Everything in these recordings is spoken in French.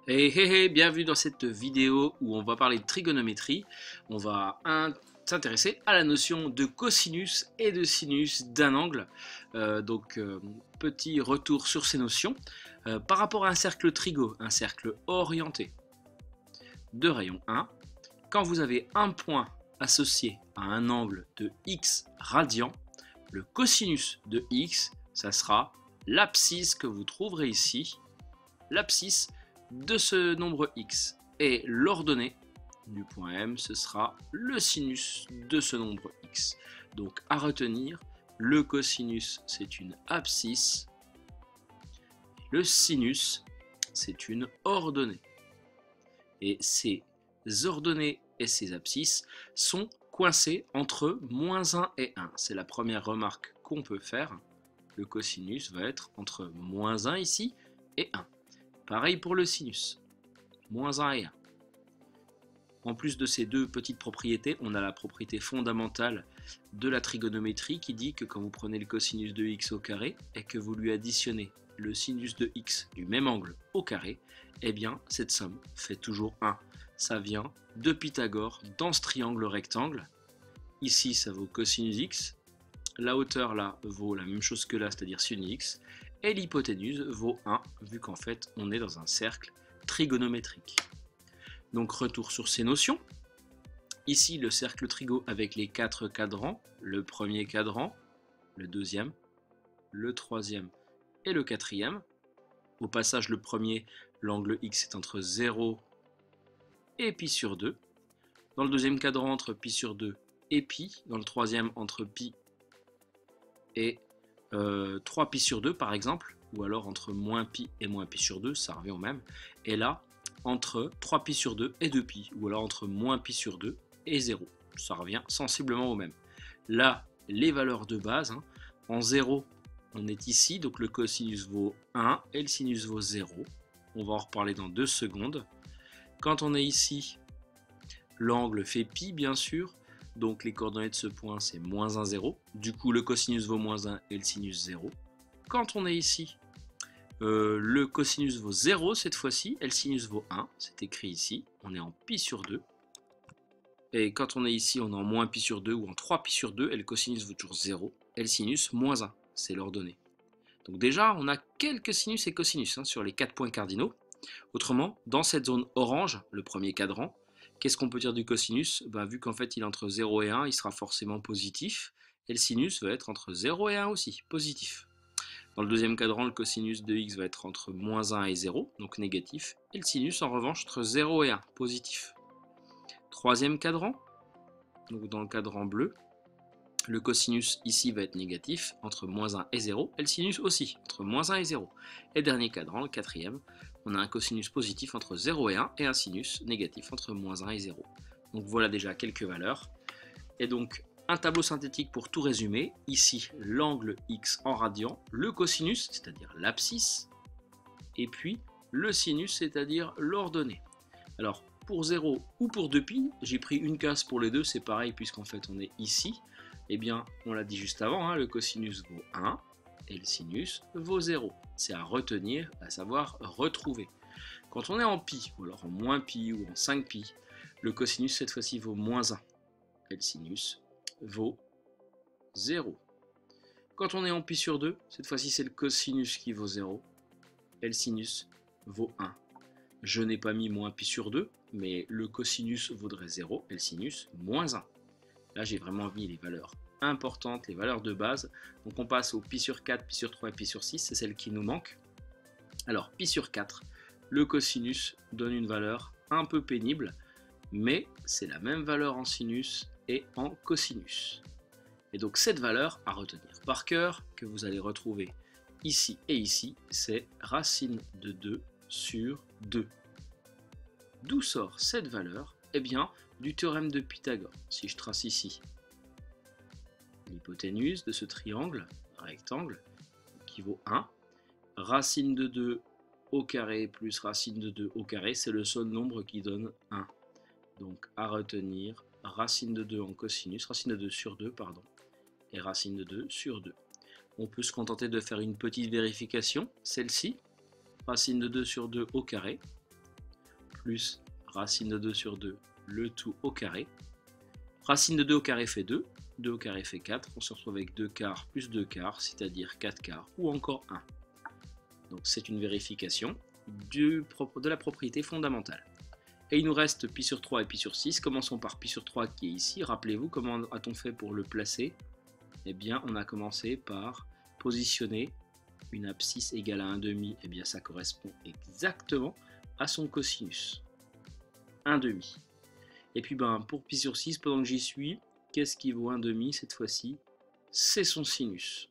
Bienvenue dans cette vidéo où on va parler de trigonométrie. On va s'intéresser à la notion de cosinus et de sinus d'un angle. Petit retour sur ces notions. Par rapport à un cercle trigo, un cercle orienté de rayon 1, quand vous avez un point associé à un angle de x radian, le cosinus de x, ça sera l'abscisse que vous trouverez ici, l'abscisse de ce nombre x, et l'ordonnée du point M, ce sera le sinus de ce nombre x. Donc à retenir, le cosinus c'est une abscisse, le sinus c'est une ordonnée. Et ces ordonnées et ces abscisses sont coincées entre moins 1 et 1. C'est la première remarque qu'on peut faire. Le cosinus va être entre moins 1 ici et 1. Pareil pour le sinus, moins 1 et 1. En plus de ces deux petites propriétés, on a la propriété fondamentale de la trigonométrie qui dit que quand vous prenez le cosinus de x au carré et que vous lui additionnez le sinus de x du même angle au carré, eh bien cette somme fait toujours 1. Ça vient de Pythagore dans ce triangle rectangle. Ici ça vaut cosinus x, la hauteur là vaut la même chose que là, c'est-à-dire sin x, et l'hypoténuse vaut 1, vu qu'en fait on est dans un cercle trigonométrique. Donc retour sur ces notions. Ici le cercle trigo avec les 4 cadrans, le premier cadran, le deuxième, le troisième et le quatrième. Au passage, le premier, l'angle x est entre 0 et pi sur 2. Dans le deuxième cadran, entre pi sur 2 et pi. Dans le troisième, entre pi et 3 pi sur 2 par exemple, ou alors entre moins pi et moins pi sur 2, ça revient au même. Et là, entre 3 pi sur 2 et 2 pi, ou alors entre moins pi sur 2 et 0, ça revient sensiblement au même. Là, les valeurs de base, en 0, on est ici, donc le cosinus vaut 1 et le sinus vaut 0. On va en reparler dans 2 secondes. Quand on est ici, l'angle fait pi bien sûr, donc les coordonnées de ce point c'est moins 1, 0. Du coup le cosinus vaut moins 1 et le sinus 0. Quand on est ici, le cosinus vaut 0 cette fois-ci et le sinus vaut 1. C'est écrit ici, on est en pi sur 2. Et quand on est ici, on est en moins pi sur 2 ou en 3 pi sur 2 et le cosinus vaut toujours 0 et le sinus moins 1. C'est l'ordonnée. Donc déjà, on a quelques sinus et cosinus sur les 4 points cardinaux. Autrement, dans cette zone orange, le premier cadran, qu'est-ce qu'on peut dire du cosinus? Vu qu'en fait il est entre 0 et 1, il sera forcément positif. Et le sinus va être entre 0 et 1 aussi, positif. Dans le deuxième cadran, le cosinus de x va être entre moins 1 et 0, donc négatif. Et le sinus en revanche entre 0 et 1, positif. Troisième cadran, donc dans le cadran bleu, le cosinus ici va être négatif entre moins 1 et 0, et le sinus aussi, entre moins 1 et 0. Et dernier cadran, le quatrième, on a un cosinus positif entre 0 et 1, et un sinus négatif entre moins 1 et 0. Donc voilà déjà quelques valeurs. Et donc un tableau synthétique pour tout résumer. Ici, l'angle x en radian, le cosinus, c'est-à-dire l'abscisse, et puis le sinus, c'est-à-dire l'ordonnée. Alors, pour 0 ou pour 2π, j'ai pris une case pour les deux, c'est pareil puisqu'en fait on est ici. Eh bien, on l'a dit juste avant, le cosinus vaut 1 et le sinus vaut 0. C'est à retenir, à savoir retrouver. Quand on est en pi, ou alors en moins pi ou en 5π, le cosinus cette fois-ci vaut moins 1 et le sinus vaut 0. Quand on est en pi sur 2, cette fois-ci c'est le cosinus qui vaut 0 et le sinus vaut 1. Je n'ai pas mis moins pi sur 2, mais le cosinus vaudrait 0 et le sinus moins 1. Là, j'ai vraiment mis les valeurs importantes, les valeurs de base. Donc on passe au pi sur 4, pi sur 3 et pi sur 6, c'est celle qui nous manque. Alors, pi sur 4, le cosinus donne une valeur un peu pénible, mais c'est la même valeur en sinus et en cosinus. Et donc cette valeur à retenir par cœur, que vous allez retrouver ici et ici, c'est racine de 2 sur 2. D'où sort cette valeur? Eh bien, du théorème de Pythagore. Si je trace ici l'hypoténuse de ce triangle, rectangle, qui vaut 1, racine de 2 au carré plus racine de 2 au carré, c'est le seul nombre qui donne 1. Donc à retenir, racine de 2 en cosinus, racine de 2 sur 2, pardon, et racine de 2 sur 2. On peut se contenter de faire une petite vérification, celle-ci, racine de 2 sur 2 au carré, plus racine de 2 sur 2, le tout au carré. Racine de 2 au carré fait 2, 2 au carré fait 4, on se retrouve avec 2 quarts plus 2 quarts, c'est-à-dire 4 quarts, ou encore 1. Donc c'est une vérification de la propriété fondamentale. Et il nous reste pi sur 3 et pi sur 6. Commençons par pi sur 3 qui est ici. Rappelez-vous, comment a-t-on fait pour le placer? Eh bien, on a commencé par positionner une abscisse égale à 1,5. Eh bien, ça correspond exactement à son cosinus. 1,5. Et puis, pour pi sur 6, pendant que j'y suis, qu'est-ce qui vaut 1,5 cette fois-ci? C'est son sinus.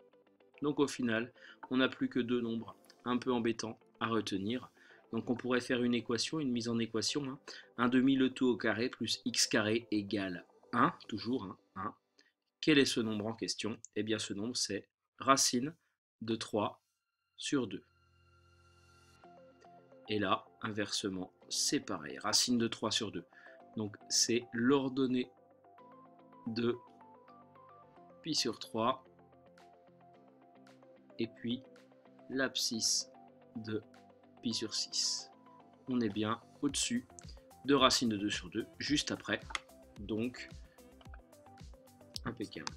Donc, au final, on n'a plus que deux nombres un peu embêtants à retenir. Donc on pourrait faire une équation, une mise en équation. 1,5 le tout au carré plus x carré égale 1, toujours 1. Quel est ce nombre en question? Eh bien ce nombre c'est racine de 3 sur 2. Et là, inversement, c'est pareil, racine de 3 sur 2. Donc c'est l'ordonnée de pi sur 3 et puis l'abscisse de pi sur 6. On est bien au-dessus de racine de 2 sur 2, juste après. Donc, impeccable.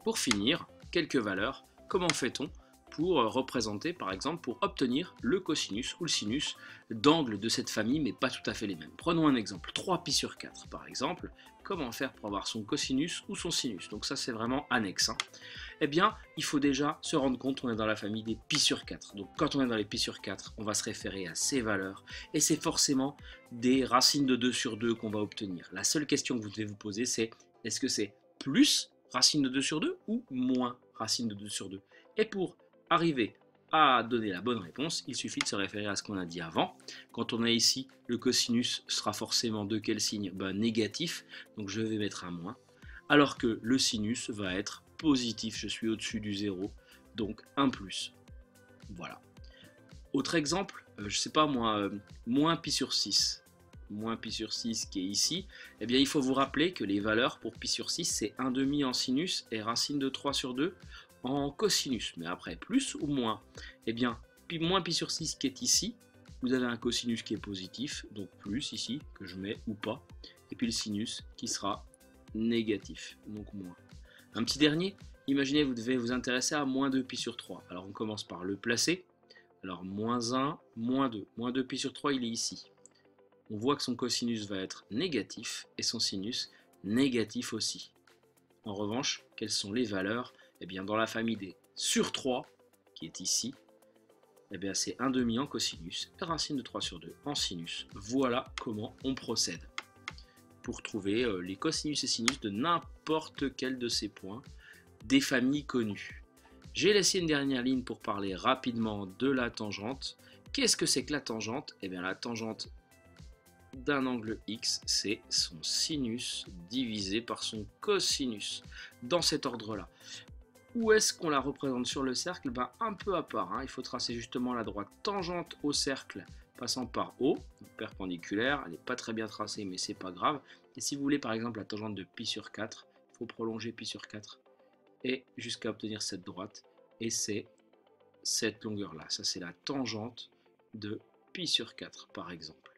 Pour finir, quelques valeurs. Comment fait-on pour représenter, par exemple, pour obtenir le cosinus ou le sinus d'angles de cette famille, mais pas tout à fait les mêmes? Prenons un exemple, 3pi sur 4, par exemple. Comment faire pour avoir son cosinus ou son sinus? Donc ça, c'est vraiment annexe. Eh bien, il faut déjà se rendre compte qu'on est dans la famille des pi sur 4. Donc quand on est dans les pi sur 4, on va se référer à ces valeurs. Et c'est forcément des racines de 2 sur 2 qu'on va obtenir. La seule question que vous devez vous poser, c'est est-ce que c'est plus racine de 2 sur 2 ou moins racine de 2 sur 2? Et pour arriver à donner la bonne réponse, il suffit de se référer à ce qu'on a dit avant. Quand on est ici, le cosinus sera forcément de quel signe? Négatif, donc je vais mettre un moins. Alors que le sinus va être positif, je suis au-dessus du 0, donc un plus. Voilà. Autre exemple, je sais pas moi, moins pi sur 6. Moins pi sur 6 qui est ici, eh bien il faut vous rappeler que les valeurs pour pi sur 6, c'est 1,5 en sinus et racine de 3 sur 2 en cosinus. Mais après, plus ou moins? Eh bien, moins pi sur 6 qui est ici, vous avez un cosinus qui est positif, donc plus ici, que je mets ou pas, et puis le sinus qui sera négatif, donc moins. Un petit dernier, imaginez vous devez vous intéresser à moins 2 pi sur 3. Alors on commence par le placer. Alors moins 1, moins 2. Moins 2 pi sur 3, il est ici. On voit que son cosinus va être négatif et son sinus négatif aussi. En revanche, quelles sont les valeurs? Eh bien dans la famille des sur 3, qui est ici, eh bien c'est 1,5 en cosinus et racine de 3 sur 2 en sinus. Voilà comment on procède pour trouver les cosinus et sinus de n'importe quel de ces points des familles connues. J'ai laissé une dernière ligne pour parler rapidement de la tangente. Qu'est-ce que c'est que la tangente? Eh bien la tangente d'un angle X, c'est son sinus divisé par son cosinus, dans cet ordre-là. Où est-ce qu'on la représente sur le cercle? Un peu à part, il faut tracer justement la droite tangente au cercle passant par O, perpendiculaire, elle n'est pas très bien tracée mais c'est pas grave. Et si vous voulez par exemple la tangente de pi sur 4, il faut prolonger pi sur 4 et jusqu'à obtenir cette droite, et c'est cette longueur là, ça c'est la tangente de pi sur 4 par exemple.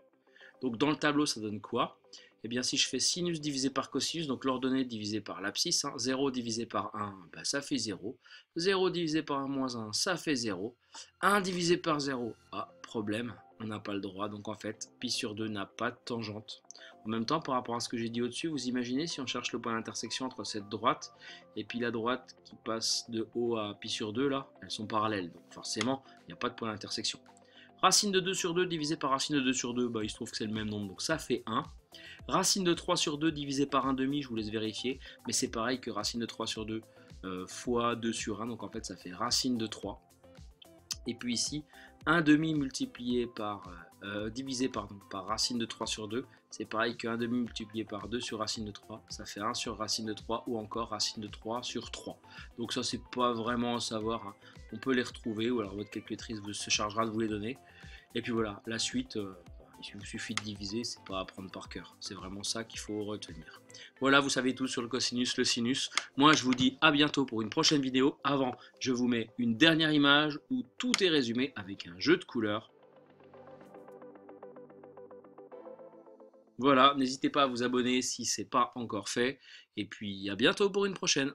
Donc dans le tableau ça donne quoi? Eh bien si je fais sinus divisé par cosinus, donc l'ordonnée divisée par l'abscisse, 0 divisé par 1, ça fait 0. 0 divisé par 1 moins 1, ça fait 0. 1 divisé par 0, problème, on n'a pas le droit, donc en fait, pi sur 2 n'a pas de tangente. En même temps, par rapport à ce que j'ai dit au-dessus, vous imaginez si on cherche le point d'intersection entre cette droite et puis la droite qui passe de O à pi sur 2, là, elles sont parallèles, donc forcément, il n'y a pas de point d'intersection. Racine de 2 sur 2 divisé par racine de 2 sur 2, il se trouve que c'est le même nombre, donc ça fait 1. Racine de 3 sur 2 divisé par 1,5, je vous laisse vérifier, mais c'est pareil que racine de 3 sur 2 fois 2 sur 1, donc en fait ça fait racine de 3. Et puis ici, 1,5 multiplié par, divisé par racine de 3 sur 2, c'est pareil que 1,5 multiplié par 2 sur racine de 3, ça fait 1 sur racine de 3 ou encore racine de 3 sur 3. Donc ça c'est pas vraiment à savoir, on peut les retrouver ou alors votre calculatrice se chargera de vous les donner. Et puis voilà, la suite, il vous suffit de diviser, c'est pas à apprendre par cœur, c'est vraiment ça qu'il faut retenir. Voilà, vous savez tout sur le cosinus, le sinus. Moi je vous dis à bientôt pour une prochaine vidéo. Avant, je vous mets une dernière image où tout est résumé avec un jeu de couleurs. Voilà, n'hésitez pas à vous abonner si ce n'est pas encore fait. Et puis à bientôt pour une prochaine.